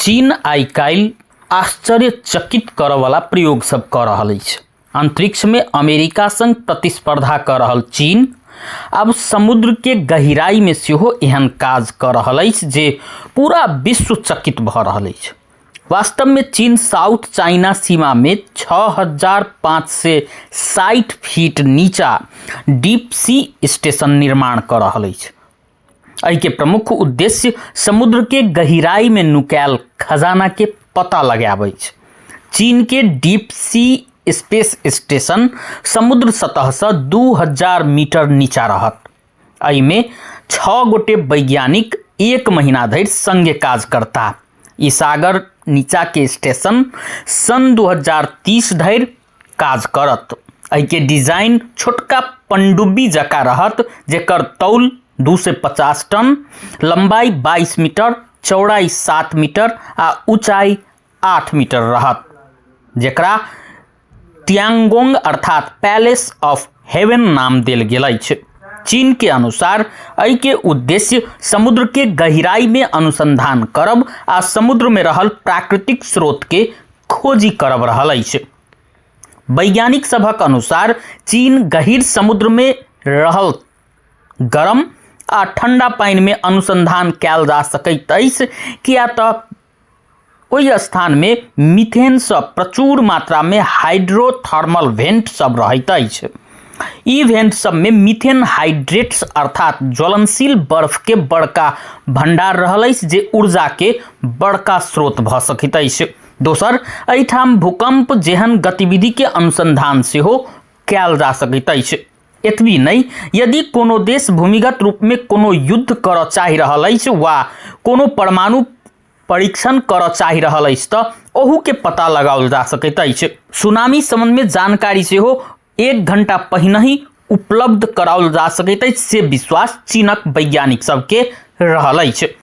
चीन आई काल्हि आश्चर्यचकित करय वाला प्रयोग सब कऽ रहल अछि। अंतरिक्ष में अमेरिका संग प्रतिस्पर्धा कर रहल चीन अब समुद्र के गहराई में सेहो एहन काज कर रहल अछि जे पूरा विश्व चकित भऽ रहल अछि। वास्तव में चीन साउथ चाइना सीमा में 6560 फीट नीचा डीप सी स्टेशन निर्माण कर रहल अछि। एहि के प्रमुख उद्देश्य समुद्र के गहराई में नुकायल खजाना के पता लगाबै छै। चीन के डीप सी स्पेस स्टेशन समुद्र सतह से 2000 मीटर नीचा रहत। एहि में 6 गोटे वैज्ञानिक 1 महीना धरि संगे काज करता। ई सागर नीचा के स्टेशन सन 2030 धरि काज करत। एहि के डिजाइन छोटका पनडुब्बी जका रहत, जेकर तौल 250 टन, लंबाई 22 मीटर, चौड़ाई 7 मीटर आ ऊंचाई 8 मीटर रहत, जेकरा टियांगोंग अर्थात पैलेस ऑफ हेवन नाम देल गेल अछि। चीन के अनुसार एहि के उद्देश्य समुद्र के गहराई में अनुसंधान करब आ समुद्र में रहल प्राकृतिक स्रोत के खोजी करब रहल अछि। वैज्ञानिक सभक अनुसार चीन गहीर समुद्र में रहल गरम आ ठंडा पानी में अनुसंधान कैल जा सकैत अछि, किया तऽ ओहि स्थान में मीथेन से प्रचुर मात्रा में हाइड्रोथर्मल वेंट सब रहैत अछि। ई वेंट सब में मीथेन हाइड्रेट्स अर्थात ज्वलनशील बर्फ के बड़का भंडार रहल अछि, जे ऊर्जा के बड़का स्रोत भऽ सकैत अछि। दोसर, एहिठाम भूकंप जेहन गतिविधि के अनुसंधान सेहो कैल जा सकैत अछि। एतबी नहीं, यदि कोनो देश भूमिगत रूप में कोनो युद्ध करऽ चाहि रहल अछि वा कोनो परमाणु परीक्षण करऽ चाहि रहल अछि तऽ ओहू के पता लगाओल जा सकैत अछि। सुनामी संबंध में जानकारी सेहो 1 घंटा पहिनहि उपलब्ध कराओल जा सकैत अछि से विश्वास चीनक वैज्ञानिक सबके रहल अछि।